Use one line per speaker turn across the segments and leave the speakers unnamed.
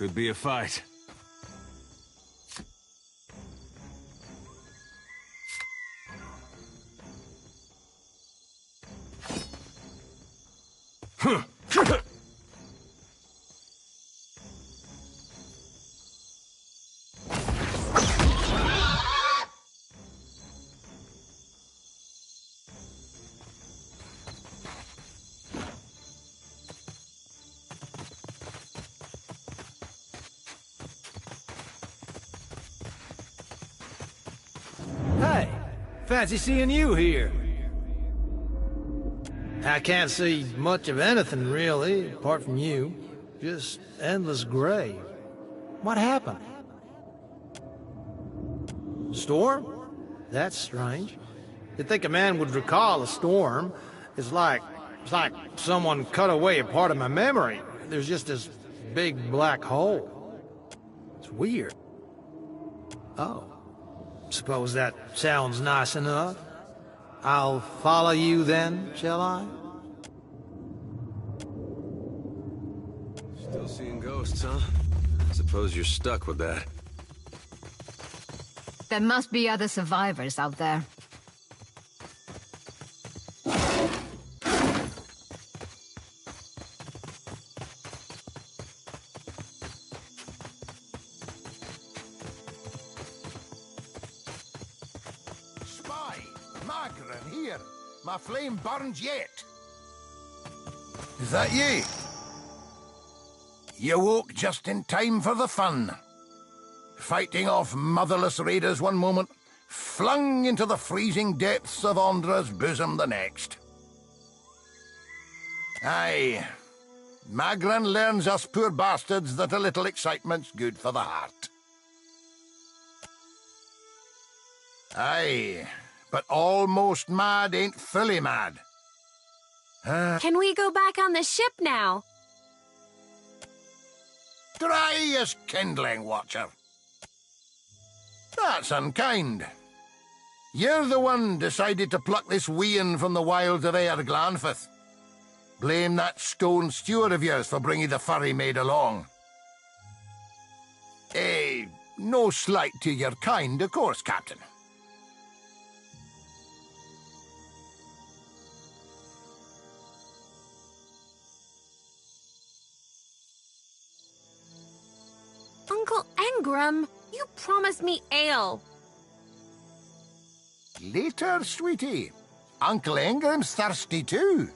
Could be a fight.
Hey, fancy seeing you here. I can't see much of anything, really, apart from you. Just endless gray. What happened? Storm? That's strange. You'd think a man would recall a storm. It's like someone cut away a part of my memory. There's just this big black hole. It's weird. Oh. Suppose that sounds nice enough. I'll follow you then, shall I?
Still seeing ghosts, huh? Suppose you're stuck with that.
There must be other survivors out there.
Margaret, here. My flame burns yet. Is that ye? You woke just in time for the fun. Fighting off motherless raiders one moment, flung into the freezing depths of Ondra's bosom the next. Aye. Magran learns us poor bastards that a little excitement's good for the heart. Aye. But almost mad ain't fully mad.
Can we go back on the ship now?
Dry as kindling, Watcher. That's unkind. You're the one decided to pluck this wean from the wilds of Aer Glanfith. Blame that stone steward of yours for bringing the furry maid along. No slight to your kind, of course, Captain.
Uncle Engram, you promised me ale.
Later, sweetie. Uncle Engram's thirsty too.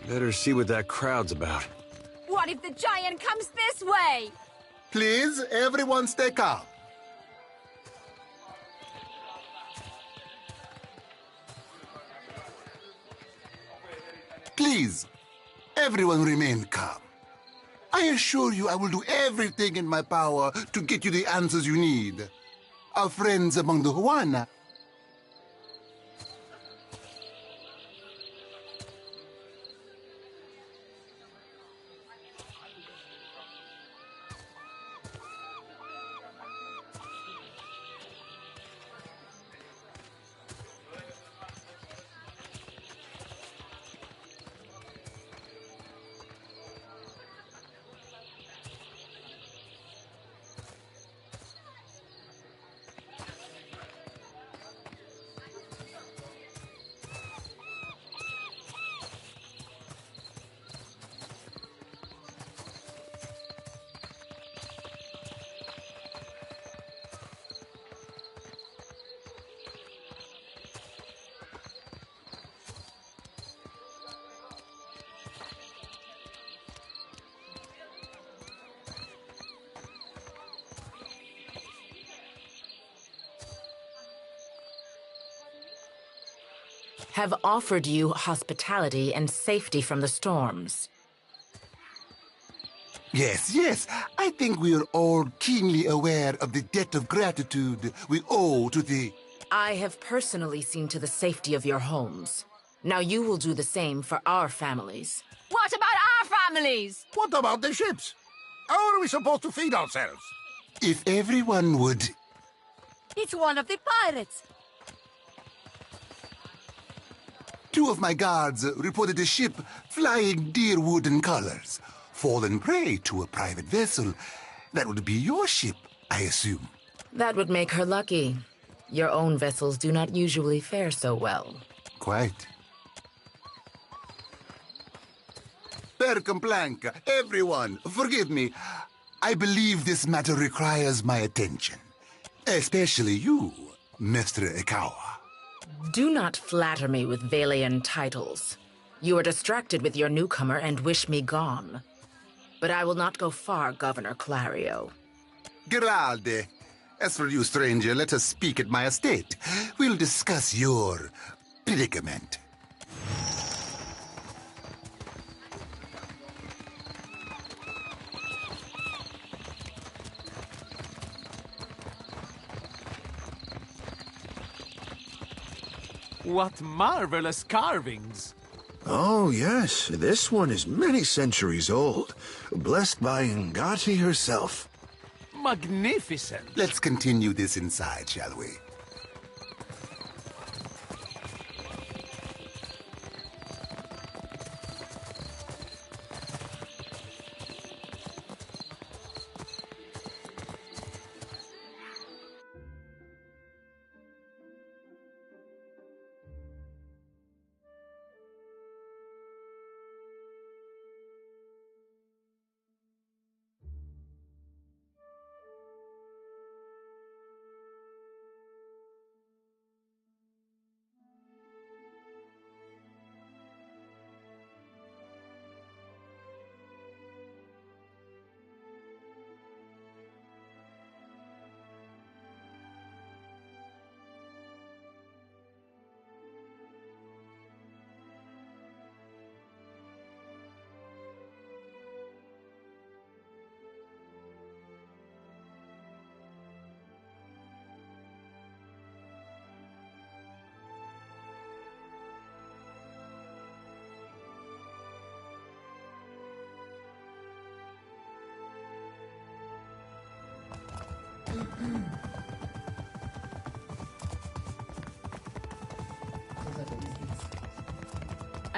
Better see what that crowd's about.
What if the giant comes this way?
Please, everyone stay calm. Please, everyone remain calm. I assure you I will do everything in my power to get you the answers you need. Our friends among the Huana.
Have offered you hospitality and safety from the storms.
Yes, yes. I think we are all keenly aware of the debt of gratitude we owe to the...
I have personally seen to the safety of your homes. Now you will do the same for our families.
What about our families?
What about the ships? How are we supposed to feed ourselves?
If everyone would...
It's one of the pirates.
Two of my guards reported a ship flying deer wooden colors, fallen prey to a private vessel. That would be your ship, I assume.
That would make her lucky. Your own vessels do not usually fare so well.
Quite. Per complank, everyone, forgive me. I believe this matter requires my attention. Especially you, Mr. Ikawa.
Do not flatter me with Valian titles. You are distracted with your newcomer and wish me gone. But I will not go far, Governor Clario.
Geralde. As for you, stranger, let us speak at my estate. We'll discuss your predicament.
What marvelous carvings!
Oh, yes. This one is many centuries old. Blessed by Ngati herself.
Magnificent!
Let's continue this inside, shall we?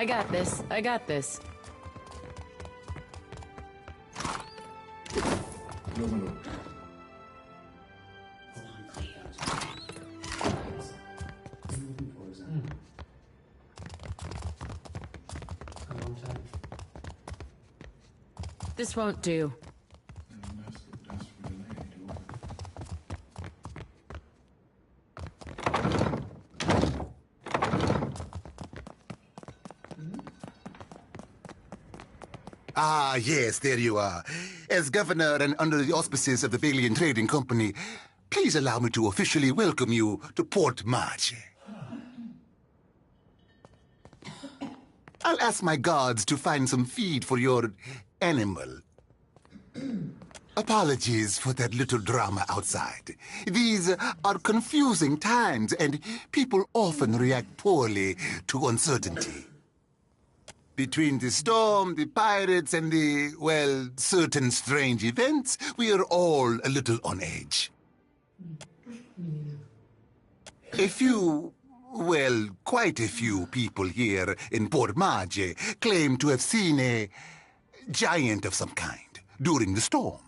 I got this. I got this. This won't do.
Ah, yes, there you are. As governor and under the auspices of the Valiant Trading Company, please allow me to officially welcome you to Port March. I'll ask my guards to find some feed for your animal. Apologies for that little drama outside. These are confusing times, and people often react poorly to uncertainty. Between the storm, the pirates, and the, well, certain strange events, we are all a little on edge. A few, well, quite a few people here in Port Marge claim to have seen a giant of some kind during the storm.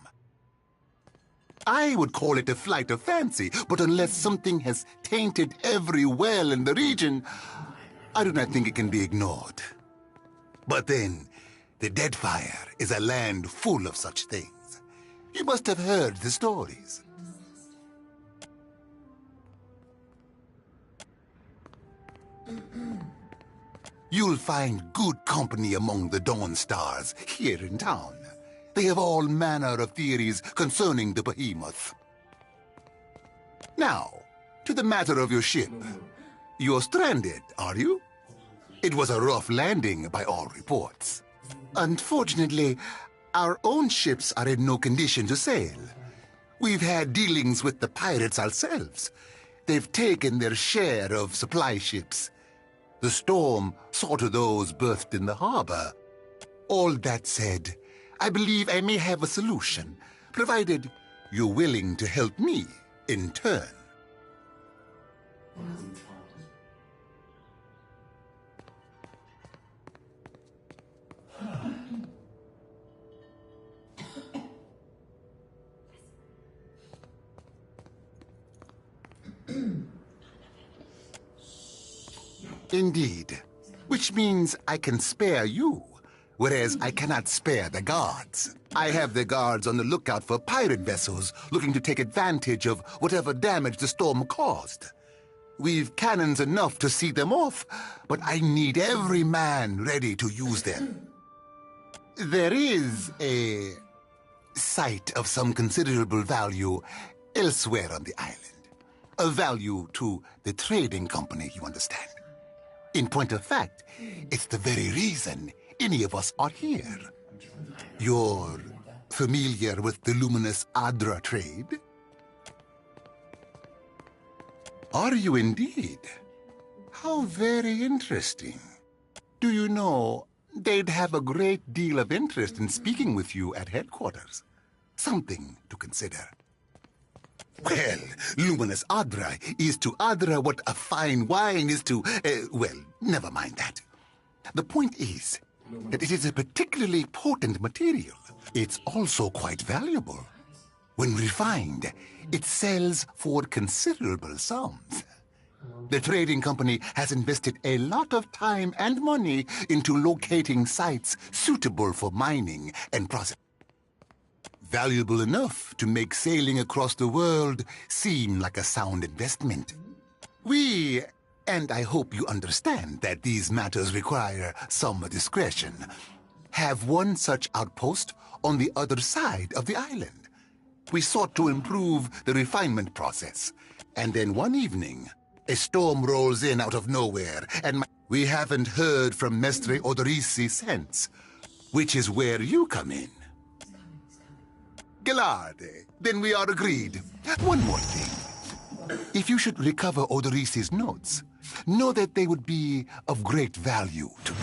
I would call it a flight of fancy, but unless something has tainted every well in the region, I do not think it can be ignored. But then, the Deadfire is a land full of such things. You must have heard the stories. You'll find good company among the Dawn Stars here in town. They have all manner of theories concerning the behemoth. Now, to the matter of your ship. You're stranded, are you? It was a rough landing by all reports. Unfortunately, our own ships are in no condition to sail. We've had dealings with the pirates ourselves. They've taken their share of supply ships. The storm saw to those berthed in the harbor. All that said, I believe I may have a solution, provided you're willing to help me in turn. Indeed, which means I can spare you. Whereas I cannot spare the guards. I have the guards on the lookout for pirate vessels looking to take advantage of whatever damage the storm caused. We've cannons enough to see them off, but I need every man ready to use them. There is a site of some considerable value elsewhere on the island. A value to the trading company, you understand. In point of fact, it's the very reason any of us are here. You're familiar with the luminous Adra trade? Are you indeed? How very interesting. Do you know, they'd have a great deal of interest in speaking with you at headquarters. Something to consider. Well, luminous Adra is to Adra what a fine wine is to, well, never mind that. The point is that it is a particularly potent material. It's also quite valuable. When refined, it sells for considerable sums. The trading company has invested a lot of time and money into locating sites suitable for mining and processing. Valuable enough to make sailing across the world seem like a sound investment. We, and I hope you understand that these matters require some discretion, have one such outpost on the other side of the island. We sought to improve the refinement process, and then one evening, a storm rolls in out of nowhere, and we haven't heard from Mestre Odorisi since, which is where you come in. Gelade, then we are agreed. One more thing. If you should recover Odorisi's notes, know that they would be of great value to me.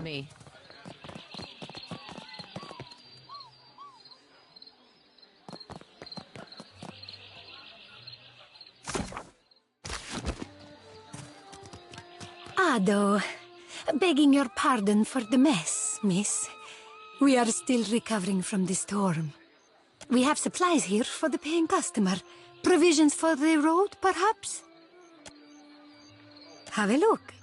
to me.
Ado, begging your pardon for the mess, miss. We are still recovering from the storm. We have supplies here for the paying customer. Provisions for the road, perhaps? Have a look.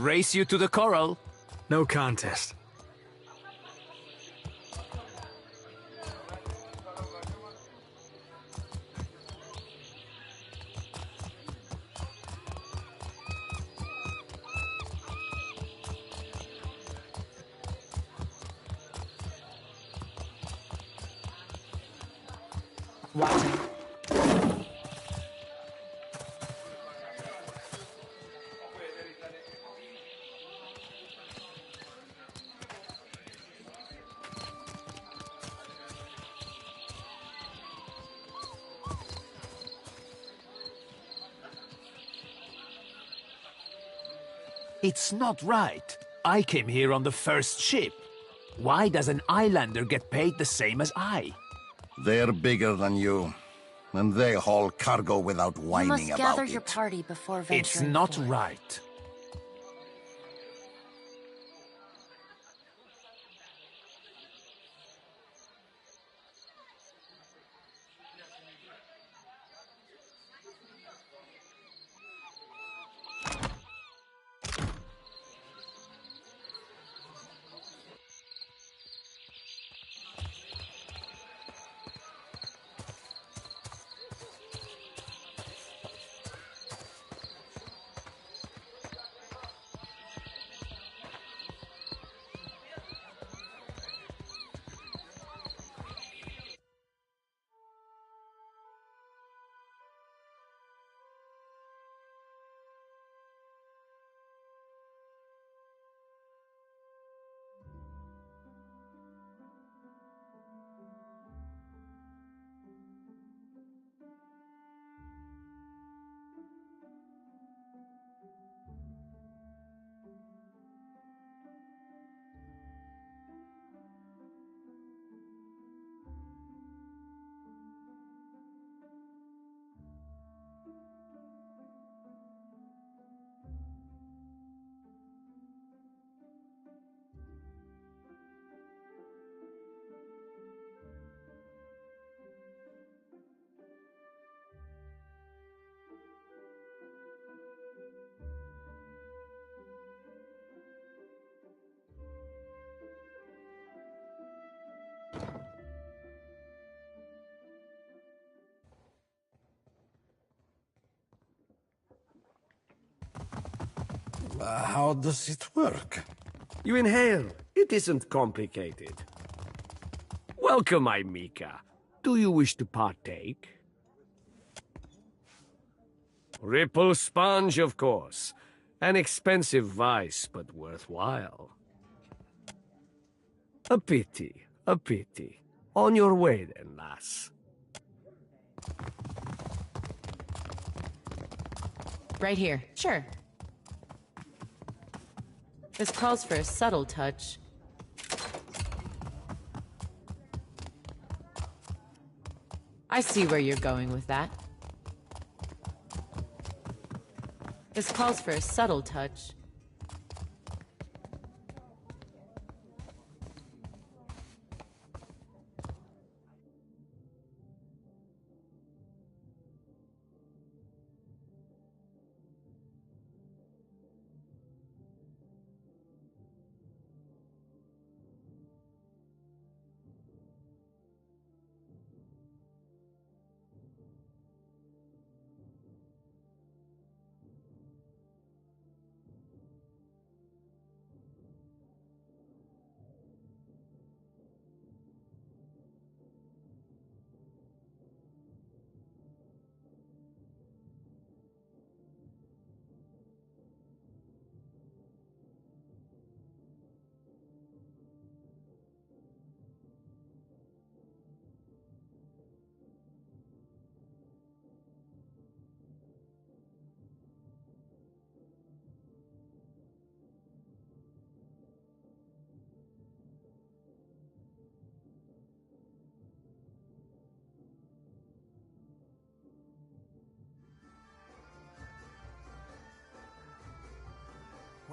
Race you to the coral.
No contest.
Watching.
It's not right. I came here on the first ship. Why does an islander get paid the same as I?
They're bigger than you, and they haul cargo without whining about it.
You must gather your party before venturing
It's not
forth.
right.
How does it work? You inhale. It isn't complicated. Welcome, my Mika. Do you wish to partake? Ripple sponge, of course. An expensive vice, but worthwhile. A pity, a pity. On your way then, lass.
Right here. Sure. This calls for a subtle touch. I see where you're going with that. This calls for a subtle touch.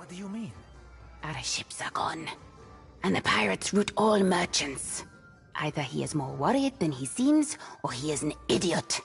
What do you mean?
Our ships are gone, and the pirates root all merchants. Either he is more worried than he seems, or he is an idiot.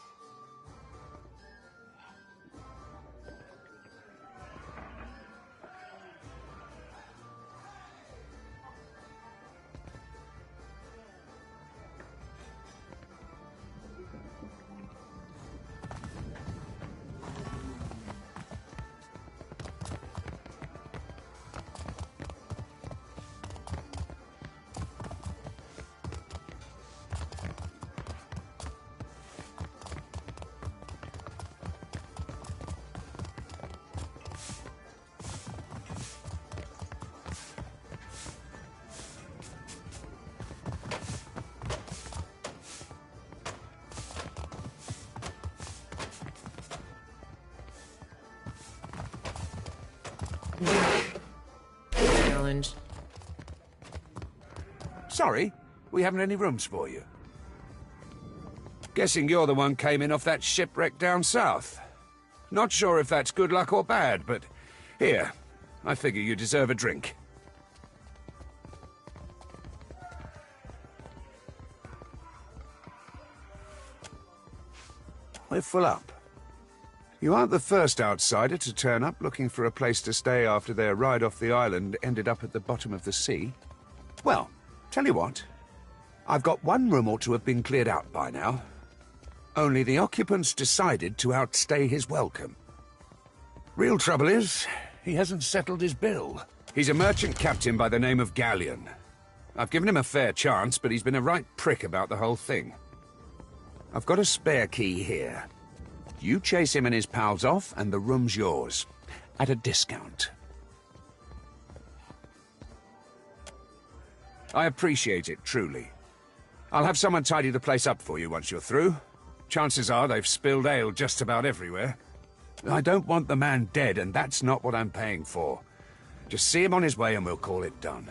Challenge.
Sorry, we haven't any rooms for you. Guessing you're the one came in off that shipwreck down south. Not sure if that's good luck or bad, but here, I figure you deserve a drink. We're full up. You aren't the first outsider to turn up looking for a place to stay after their ride off the island ended up at the bottom of the sea. Well, tell you what. I've got one room ought to have been cleared out by now. Only the occupants decided to outstay his welcome. Real trouble is, he hasn't settled his bill. He's a merchant captain by the name of Galleon. I've given him a fair chance, but he's been a right prick about the whole thing. I've got a spare key here. You chase him and his pals off, and the room's yours. At a discount. I appreciate it, truly. I'll have someone tidy the place up for you once you're through. Chances are they've spilled ale just about everywhere. I don't want the man dead, and that's not what I'm paying for. Just see him on his way and we'll call it done.